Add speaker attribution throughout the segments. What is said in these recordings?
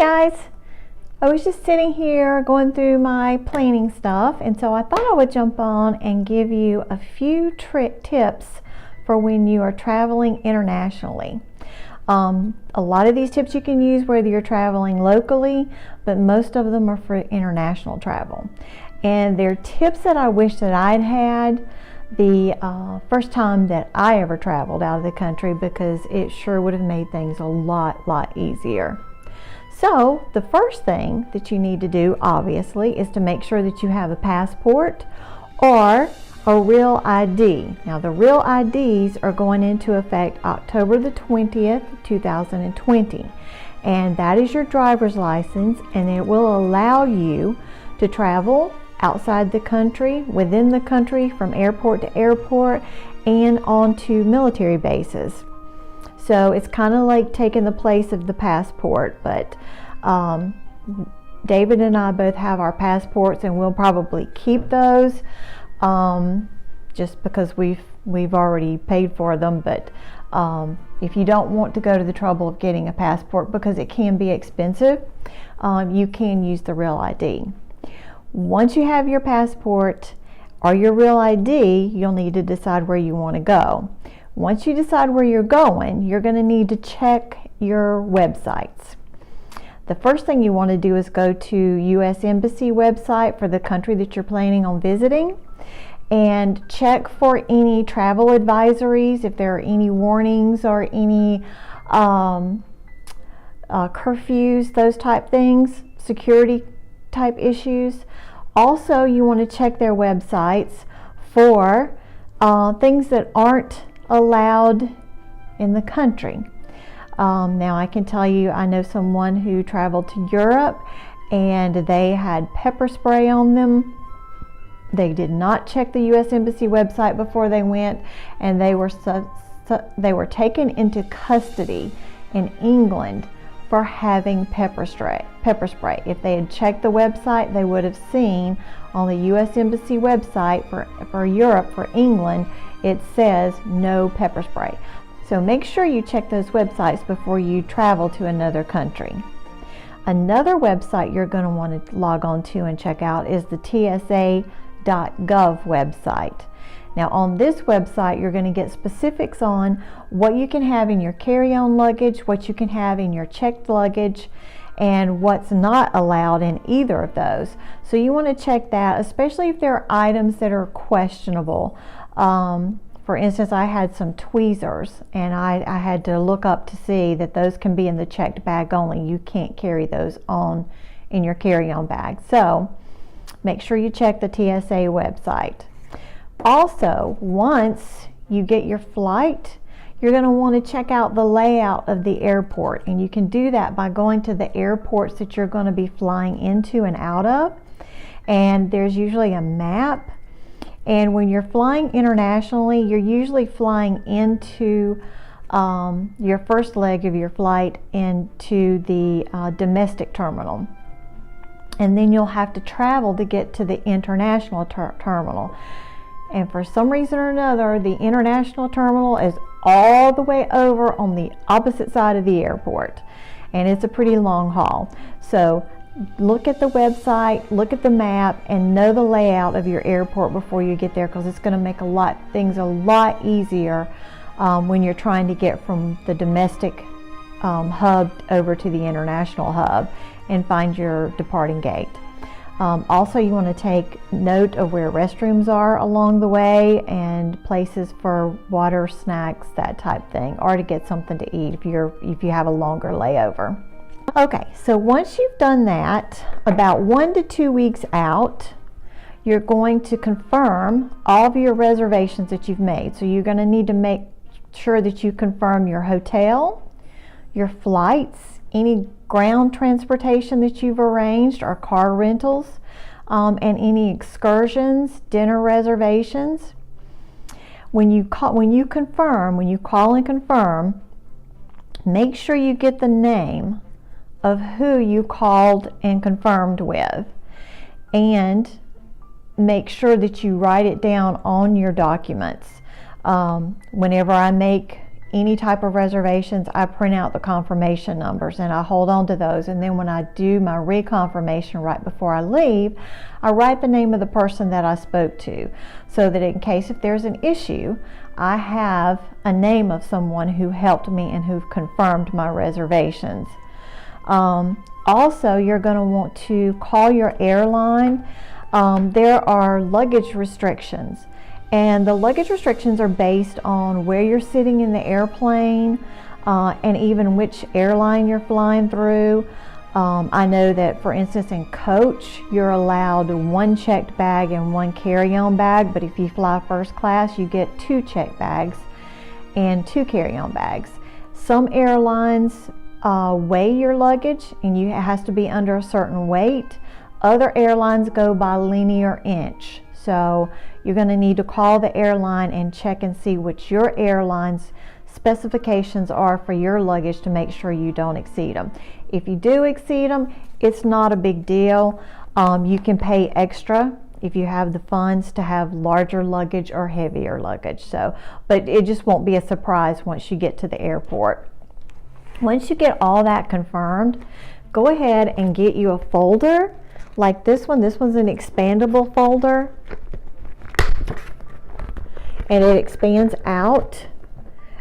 Speaker 1: guys, I was just sitting here going through my planning stuff, and so I thought I would jump on and give you a few tips for when you are traveling internationally. A lot of these tips you can use whether you're traveling locally, but most of them are for international travel. And they're tips that I wish that I'd had the first time that I ever traveled out of the country, because it sure would have made things a lot easier. So the first thing that you need to do, obviously, is to make sure that you have a passport or a real ID. Now, the real IDs are going into effect October the 20th, 2020. And that is your driver's license, and it will allow you to travel outside the country, within the country, from airport to airport, and onto military bases. So it's kind of like taking the place of the passport, but David and I both have our passports, and we'll probably keep those just because we've already paid for them. But if you don't want to go to the trouble of getting a passport, because it can be expensive, you can use the real ID. Once you have your passport or your real ID, you'll need to decide where you want to go. Once you decide where you're going, you're going to need to check your websites. The first thing you want to do is go to U.S. Embassy website for the country that you're planning on visiting, and check for any travel advisories, if there are any warnings or any curfews, those type things, security type issues. Also, you want to check their websites for things that aren't allowed in the country. Now, I can tell you, I know someone who traveled to Europe and they had pepper spray on them. They did not check the U.S. Embassy website before they went, and they were taken into custody in England for having pepper spray. If they had checked the website, they would have seen on the U.S. Embassy website for Europe, for England, it says no pepper spray. So make sure you check those websites before you travel to another country. Another website you're going to want to log on to and check out is the TSA.gov website. Now, on this website, you're going to get specifics on what you can have in your carry-on luggage, what you can have in your checked luggage, and what's not allowed in either of those. So you want to check that, especially if there are items that are questionable. For instance, I had some tweezers, and I had to look up to see that those can be in the checked bag only. You can't carry those on in your carry-on bag. So make sure you check the TSA website. Also, once you get your flight, you're going to want to check out the layout of the airport, and you can do that by going to the airports that you're going to be flying into and out of. And there's usually a map, and when you're flying internationally, you're usually flying into your first leg of your flight into the domestic terminal, and then you'll have to travel to get to the international terminal. And for some reason or another, the international terminal is all the way over on the opposite side of the airport, and it's a pretty long haul. So look at the website, look at the map, and know the layout of your airport before you get there, because it's going to make things a lot easier when you're trying to get from the domestic hub over to the international hub and find your departing gate. Also, you want to take note of where restrooms are along the way, and places for water, snacks, that type thing, or to get something to eat if you have a longer layover. Okay, so once you've done that, about 1 to 2 weeks out, you're going to confirm all of your reservations that you've made. So you're going to need to make sure that you confirm your hotel, your flights, any ground transportation that you've arranged, or car rentals, and any excursions, dinner reservations. When you call and confirm, make sure you get the name of who you called and confirmed with, and make sure that you write it down on your documents. Whenever I make any type of reservations, I print out the confirmation numbers and I hold on to those, and then when I do my reconfirmation right before I leave, I write the name of the person that I spoke to, so that in case if there's an issue, I have a name of someone who helped me and who confirmed my reservations. Also, you're going to want to call your airline. There are luggage restrictions, and the luggage restrictions are based on where you're sitting in the airplane, and even which airline you're flying through. I know that, for instance, in coach, you're allowed one checked bag and one carry-on bag, but if you fly first class, you get 2 checked bags and 2 carry-on bags. Some airlines weigh your luggage, and it has to be under a certain weight. Other airlines go by linear inch. So you're going to need to call the airline and check and see what your airline's specifications are for your luggage to make sure you don't exceed them. If you do exceed them, it's not a big deal. You can pay extra if you have the funds to have larger luggage or heavier luggage. But it just won't be a surprise once you get to the airport. Once you get all that confirmed, go ahead and get you a folder like this one. This one's an expandable folder, and it expands out.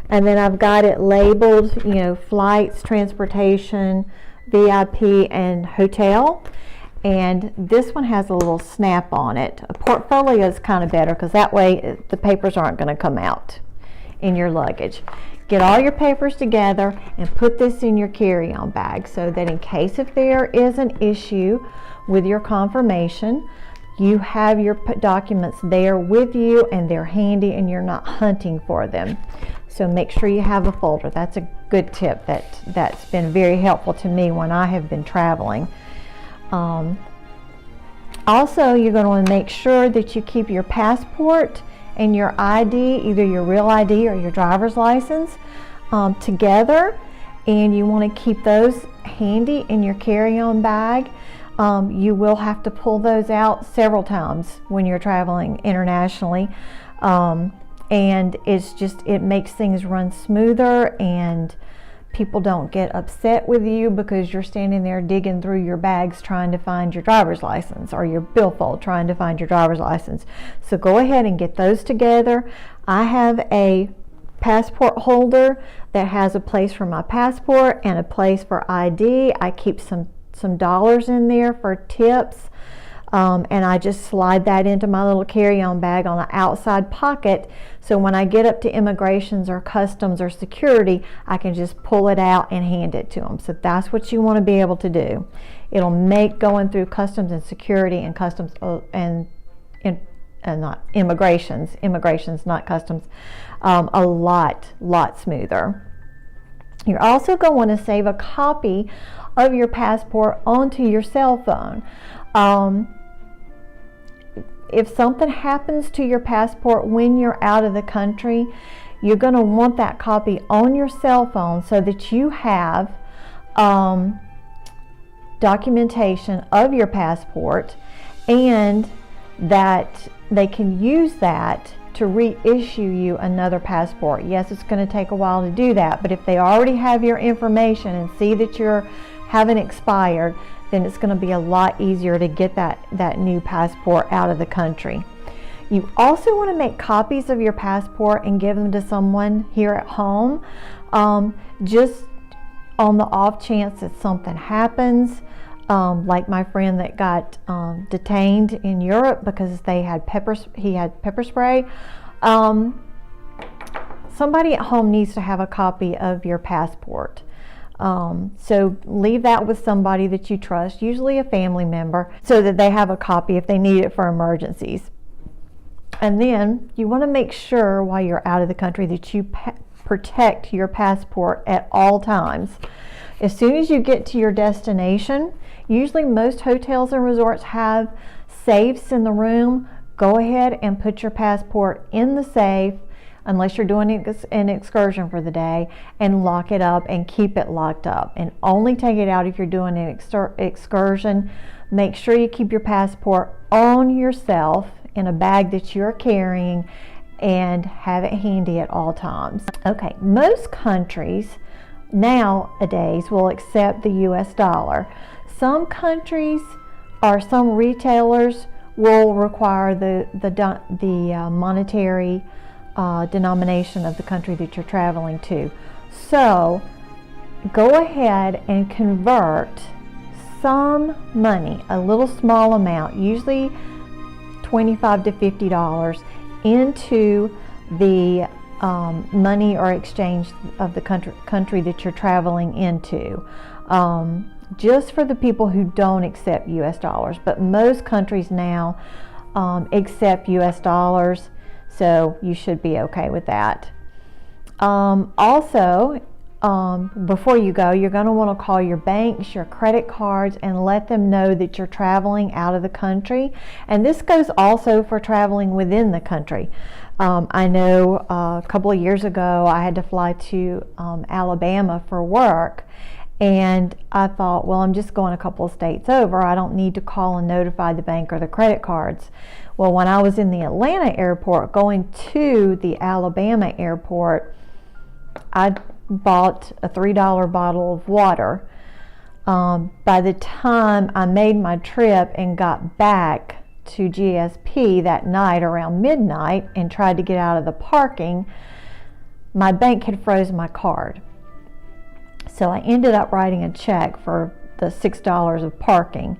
Speaker 1: And then I've got it labeled, flights, transportation, VIP, and hotel. And this one has a little snap on it. A portfolio is kind of better because that way the papers aren't going to come out in your luggage. Get all your papers together and put this in your carry-on bag, so that in case if there is an issue with your confirmation, you have your documents there with you and they're handy and you're not hunting for them. So make sure you have a folder. That's a good tip that's been very helpful to me when I have been traveling. Also, you're going to want to make sure that you keep your passport and your ID, either your real ID or your driver's license, together, and you want to keep those handy in your carry-on bag. You will have to pull those out several times when you're traveling internationally, and it makes things run smoother, and people don't get upset with you because you're standing there digging through your bags trying to find your driver's license, or your billfold trying to find your driver's license. So go ahead and get those together. I have a passport holder that has a place for my passport and a place for ID. I keep some dollars in there for tips, and I just slide that into my little carry-on bag on the outside pocket, so when I get up to immigrations or customs or security, I can just pull it out and hand it to them. So that's what you want to be able to do. It'll make going through customs and security and customs and not immigrations, not customs, a lot smoother. You're also going to want to save a copy of your passport onto your cell phone. If something happens to your passport when you're out of the country, you're going to want that copy on your cell phone so that you have documentation of your passport, and that they can use that to reissue you another passport. Yes, it's going to take a while to do that, but if they already have your information and see that you haven't expired, then it's going to be a lot easier to get that new passport out of the country. You also want to make copies of your passport and give them to someone here at home, just on the off chance that something happens. Like my friend that got detained in Europe because he had pepper spray. Somebody at home needs to have a copy of your passport. So leave that with somebody that you trust, usually a family member, so that they have a copy if they need it for emergencies. And then you want to make sure while you're out of the country that you protect your passport at all times. As soon as you get to your destination, usually most hotels and resorts have safes in the room. Go ahead and put your passport in the safe, unless you're doing an excursion for the day, and lock it up and keep it locked up. And only take it out if you're doing an excursion. Make sure you keep your passport on yourself in a bag that you're carrying, and have it handy at all times. Okay, most countries nowadays will accept the US dollar. Some countries or some retailers will require the monetary denomination of the country that you're traveling to. So go ahead and convert some money, a little small amount, usually $25 to $50, into the money or exchange of the country that you're traveling into. Just for the people who don't accept US dollars, but most countries now accept US dollars, so you should be okay with that. Also, before you go, you're going to want to call your banks, your credit cards, and let them know that you're traveling out of the country. And this goes also for traveling within the country. I know a couple of years ago I had to fly to Alabama for work, and I thought, well, I'm just going a couple of states over. I don't need to call and notify the bank or the credit cards. Well, when I was in the Atlanta airport going to the Alabama airport, I bought a $3 bottle of water. By the time I made my trip and got back to GSP that night around midnight and tried to get out of the parking, my bank had frozen my card. So I ended up writing a check for the $6 of parking,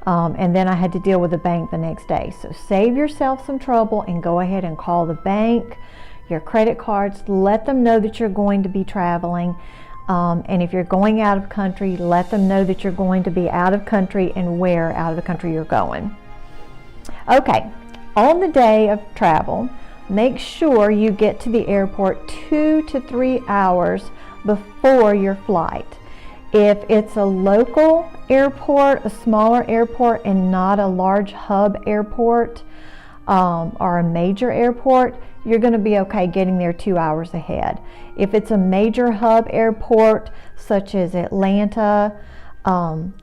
Speaker 1: and then I had to deal with the bank the next day. So save yourself some trouble and go ahead and call the bank, your credit cards, let them know that you're going to be traveling, and if you're going out of country, let them know that you're going to be out of country and where out of the country you're going. Okay, on the day of travel, make sure you get to the airport 2 to 3 hours before your flight. If it's a local airport, a smaller airport, and not a large hub airport or a major airport, you're going to be okay getting there 2 hours ahead. If it's a major hub airport such as Atlanta,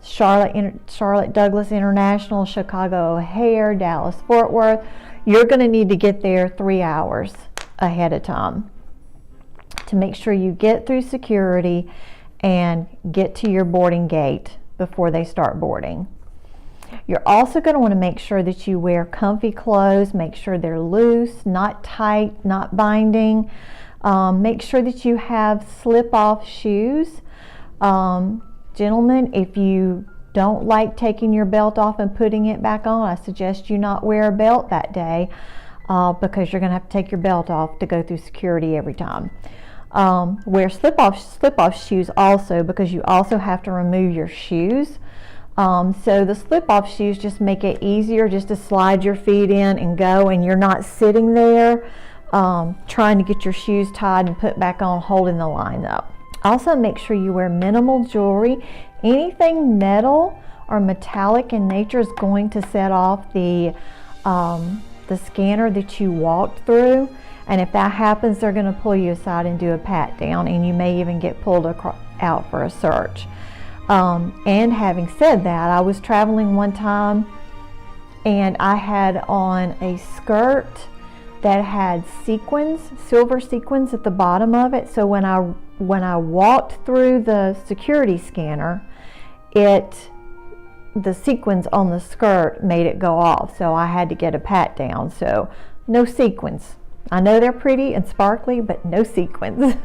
Speaker 1: Charlotte Douglas International, Chicago O'Hare, Dallas Fort Worth, you're going to need to get there 3 hours ahead of time to make sure you get through security and get to your boarding gate before they start boarding. You're also going to want to make sure that you wear comfy clothes, make sure they're loose, not tight, not binding. Make sure that you have slip-off shoes. Gentlemen, if you don't like taking your belt off and putting it back on, I suggest you not wear a belt that day because you're going to have to take your belt off to go through security every time. Wear slip-off shoes also, because you also have to remove your shoes. So the slip-off shoes just make it easier just to slide your feet in and go, and you're not sitting there trying to get your shoes tied and put back on, holding the line up. Also, make sure you wear minimal jewelry. Anything metal or metallic in nature is going to set off the scanner that you walked through. And if that happens, they're going to pull you aside and do a pat down, and you may even get pulled out for a search. And having said that, I was traveling one time and I had on a skirt that had sequins, silver sequins at the bottom of it. So when I walked through the security scanner, the sequins on the skirt made it go off. So I had to get a pat down. So no sequins. I know they're pretty and sparkly, but no sequins.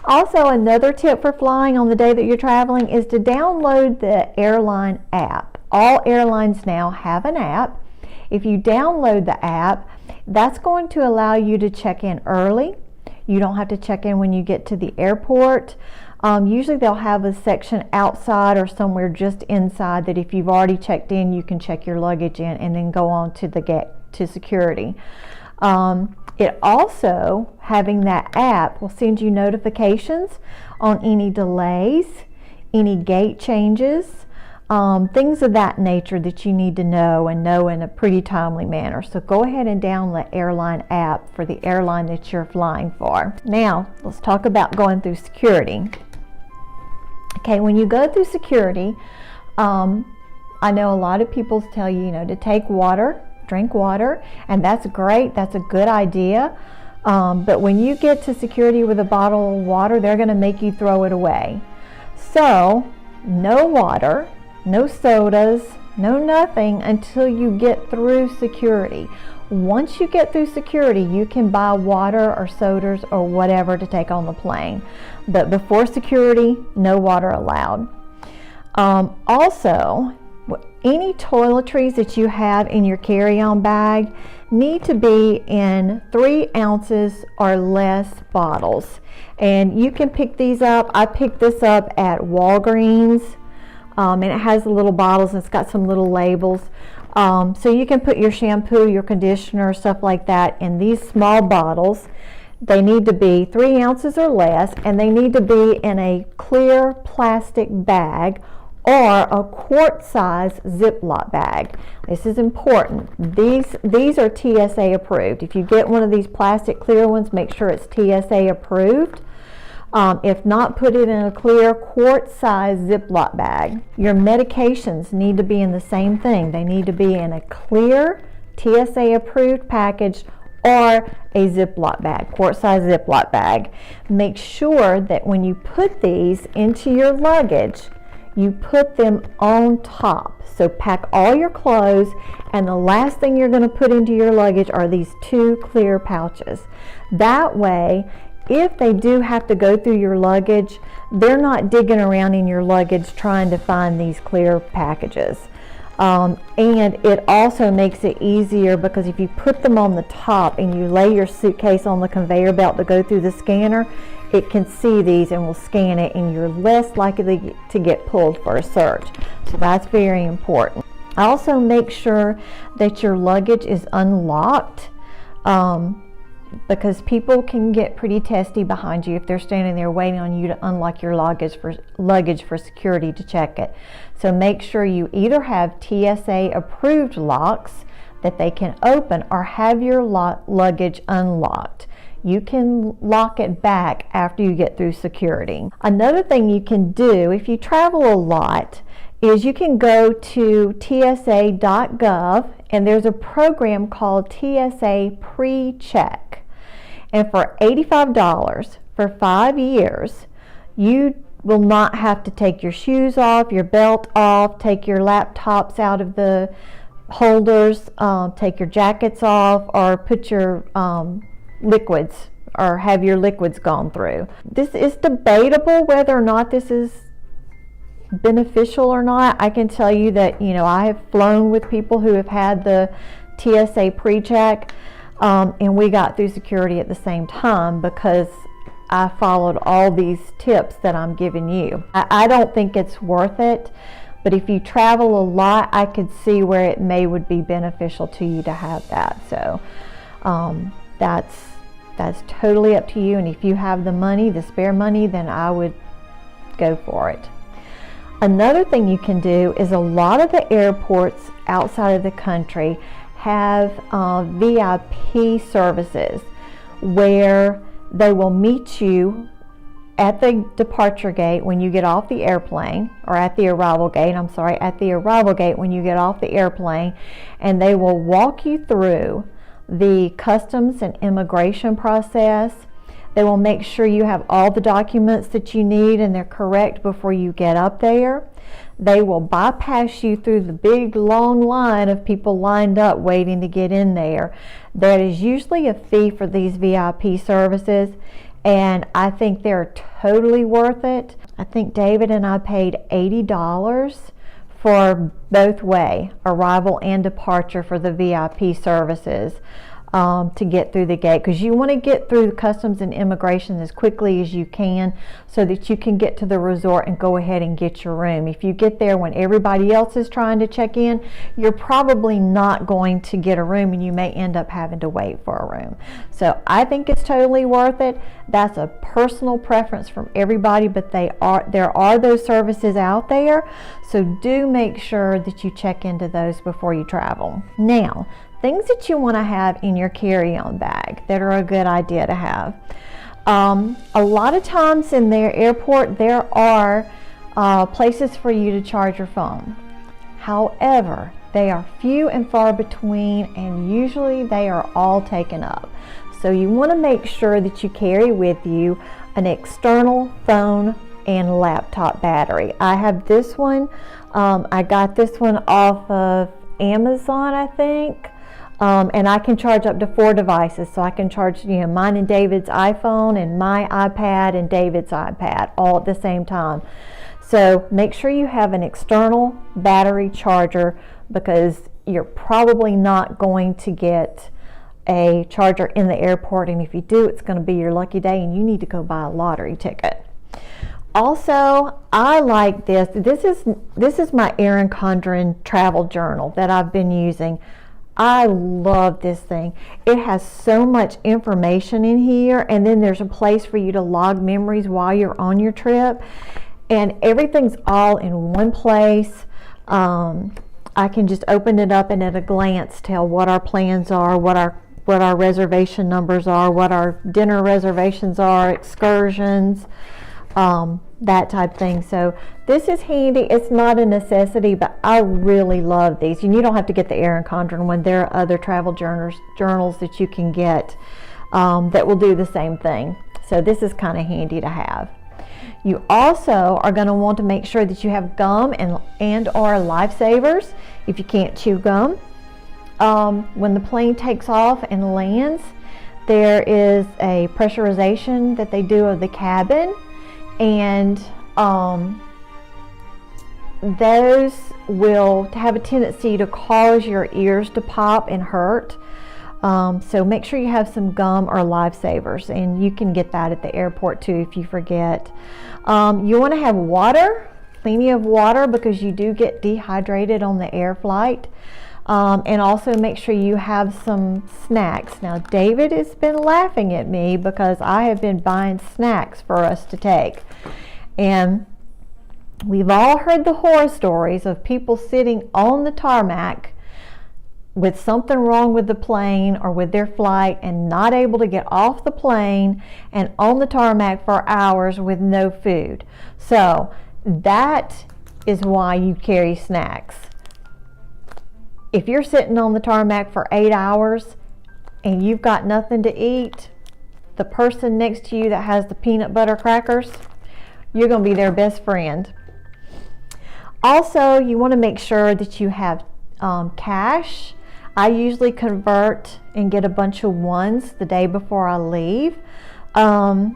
Speaker 1: Also, another tip for flying on the day that you're traveling is to download the airline app. All airlines now have an app. If you download the app, that's going to allow you to check in early. You don't have to check in when you get to the airport. Usually they'll have a section outside or somewhere just inside that if you've already checked in, you can check your luggage in and then go on to security. It also, having that app, will send you notifications on any delays, any gate changes, things of that nature that you need to know, and know in a pretty timely manner. So go ahead and download the airline app for the airline that you're flying for. Now, let's talk about going through security. Okay, when you go through security, I know a lot of people tell you, to take water drink water, and that's great. That's a good idea. But when you get to security with a bottle of water, they're going to make you throw it away. So no water, no sodas, no nothing until you get through security. Once you get through security, you can buy water or sodas or whatever to take on the plane. But before security, no water allowed. Also, any toiletries that you have in your carry-on bag need to be in 3 ounces or less bottles. And you can pick these up. I picked this up at Walgreens, and it has the little bottles and it's got some little labels. So you can put your shampoo, your conditioner, stuff like that in these small bottles. They need to be 3 ounces or less, and they need to be in a clear plastic bag or a quart-size Ziploc bag. This is important. These are TSA approved. If you get one of these plastic clear ones, make sure it's TSA approved. If not, put it in a clear quart-size Ziploc bag. Your medications need to be in the same thing. They need to be in a clear TSA approved package or a Ziploc bag, quart-size Ziploc bag. Make sure that when you put these into your luggage, you put them on top. So pack all your clothes, and the last thing you're going to put into your luggage are these 2 clear pouches. That way, if they do have to go through your luggage, they're not digging around in your luggage trying to find these clear packages. And it also makes it easier because if you put them on the top and you lay your suitcase on the conveyor belt to go through the scanner, it can see these and will scan it, and you're less likely to get pulled for a search. So that's very important. Also, make sure that your luggage is unlocked, because people can get pretty testy behind you if they're standing there waiting on you to unlock your luggage for security to check it. So make sure you either have TSA approved locks that they can open, or have your luggage unlocked. You can lock it back after you get through security. Another thing you can do if you travel a lot is you can go to tsa.gov, and there's a program called Tsa Precheck. And for $85 for 5 years, you will not have to take your shoes off, your belt off, take your laptops out of the holders, take your jackets off, or put your liquids, or have your liquids gone through. This is debatable whether or not this is beneficial or not. I can tell you that, I have flown with people who have had the TSA Precheck, and we got through security at the same time because I followed all these tips that I'm giving you. I don't think it's worth it, but if you travel a lot, I could see where it would be beneficial to you to have that. So that's totally up to you, and if you have the money, the spare money, then I would go for it. Another thing you can do is a lot of the airports outside of the country have VIP services where they will meet you at the departure gate when you get off the airplane, or at the arrival gate, when you get off the airplane, and they will walk you through the customs and immigration process. They will make sure you have all the documents that you need and they're correct before you get up there. They will bypass you through the big long line of people lined up waiting to get in there. There is usually a fee for these VIP services, and I think they're totally worth it. I think David and I paid $80 for both way, arrival and departure, for the VIP services to get through the gate, because you want to get through customs and immigration as quickly as you can so that you can get to the resort and go ahead and get your room. If you get there when everybody else is trying to check in, you're probably not going to get a room, and you may end up having to wait for a room. So I think it's totally worth it. That's a personal preference from everybody, but there are those services out there, so do make sure that you check into those before you travel. Now, things that you want to have in your carry-on bag that are a good idea to have. A lot of times in their airport, there are places for you to charge your phone. However, They are few and far between, and usually they are all taken up. So you want to make sure that you carry with you an external phone and laptop battery. I have this one. I got this one off of Amazon, I think. And I can charge up to 4 devices. So I can charge, mine and David's iPhone and my iPad and David's iPad all at the same time. So make sure you have an external battery charger, because you're probably not going to get a charger in the airport, and if you do, it's going to be your lucky day and you need to go buy a lottery ticket. Also, I like this. This is my Erin Condren travel journal that I've been using. I love this thing. It has so much information in here, and then there's a place for you to log memories while you're on your trip, and everything's all in one place. I can just open it up and at a glance tell what our plans are, what our reservation numbers are, what our dinner reservations are, excursions, that type thing. So this is handy. It's not a necessity, but I really love these. And you don't have to get the Erin Condren one. There are other travel journals that you can get that will do the same thing. So this is kind of handy to have. You also are going to want to make sure that you have gum and or lifesavers if you can't chew gum. When the plane takes off and lands, there is a pressurization that they do of the cabin, and those will have a tendency to cause your ears to pop and hurt. So make sure you have some gum or lifesavers, and you can get that at the airport too if you forget. You want to have water, plenty of water, because you do get dehydrated on the air flight. And also make sure you have some snacks. Now David has been laughing at me because I have been buying snacks for us to take. And we've all heard the horror stories of people sitting on the tarmac with something wrong with the plane or with their flight and not able to get off the plane and on the tarmac for hours with no food. So that is why you carry snacks. If you're sitting on the tarmac for 8 hours and you've got nothing to eat, the person next to you that has the peanut butter crackers, you're going to be their best friend. Also, you want to make sure that you have cash. I usually convert and get a bunch of ones the day before I leave. That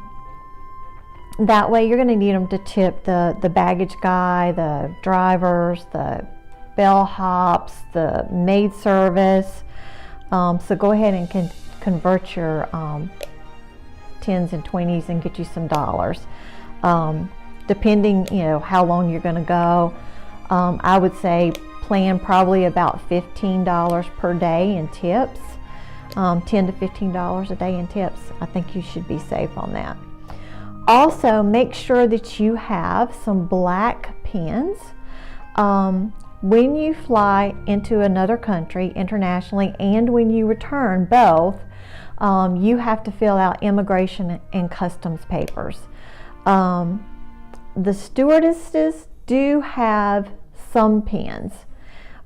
Speaker 1: way you're going to need them to tip the baggage guy, the drivers, the bellhops, the maid service. So go ahead and convert your 10s and 20s and get you some dollars. Depending, how long you're going to go. I would say plan probably about $15 per day in tips. $10 to $15 a day in tips. I think you should be safe on that. Also, make sure that you have some black pens. When you fly into another country internationally and when you return, both, you have to fill out immigration and customs papers. The stewardesses do have some pens,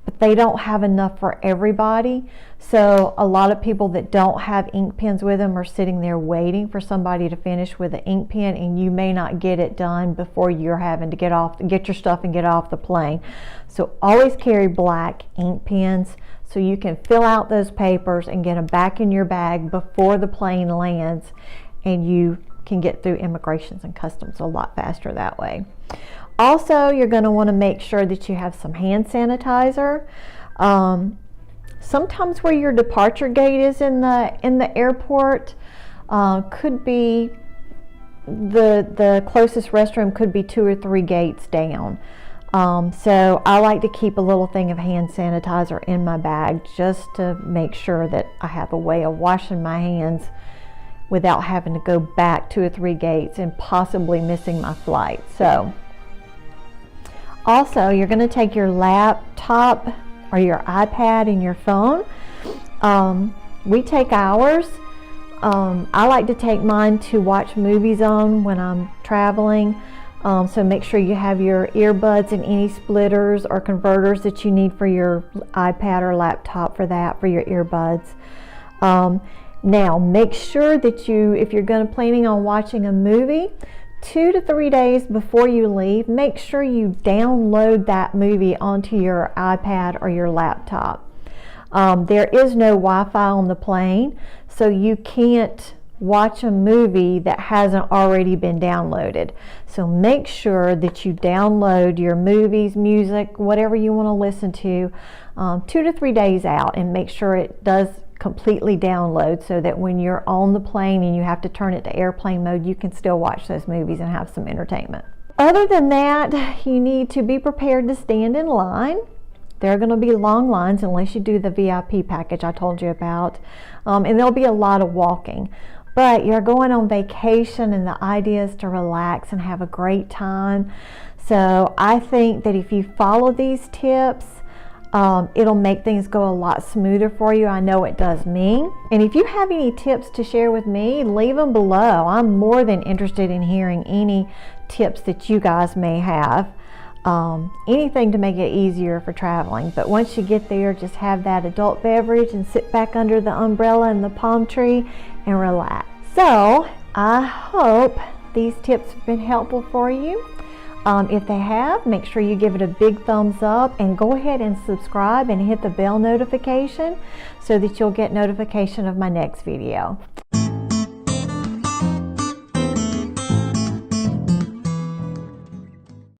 Speaker 1: but they don't have enough for everybody. So a lot of people that don't have ink pens with them are sitting there waiting for somebody to finish with an ink pen, and you may not get it done before you're having to get your stuff and get off the plane. So always carry black ink pens so you can fill out those papers and get them back in your bag before the plane lands, and you can get through immigrations and customs a lot faster that way. Also, you're going to want to make sure that you have some hand sanitizer. Sometimes where your departure gate is in the airport could be the closest restroom could be 2 or 3 gates down. So I like to keep a little thing of hand sanitizer in my bag just to make sure that I have a way of washing my hands without having to go back 2 or 3 gates and possibly missing my flight. So also, you're going to take your laptop or your iPad and your phone. We take ours. I like to take mine to watch movies on when I'm traveling. So make sure you have your earbuds and any splitters or converters that you need for your iPad or laptop for that, for your earbuds. Now make sure that if you're planning on watching a movie, 2 to 3 days before you leave, make sure you download that movie onto your iPad or your laptop. There is no Wi-Fi on the plane, so you can't watch a movie that hasn't already been downloaded. So make sure that you download your movies, music, whatever you want to listen to 2 to 3 days out, and make sure it does completely download so that when you're on the plane and you have to turn it to airplane mode, you can still watch those movies and have some entertainment. Other than that, you need to be prepared to stand in line. There are going to be long lines unless you do the VIP package I told you about, and there'll be a lot of walking. But you're going on vacation and the idea is to relax and have a great time. So I think that if you follow these tips, it'll make things go a lot smoother for you. I know it does me. And if you have any tips to share with me, leave them below. I'm more than interested in hearing any tips that you guys may have. Anything to make it easier for traveling. But once you get there, just have that adult beverage and sit back under the umbrella and the palm tree and relax. So I hope these tips have been helpful for you. If they have, make sure you give it a big thumbs up and go ahead and subscribe and hit the bell notification so that you'll get notification of my next video.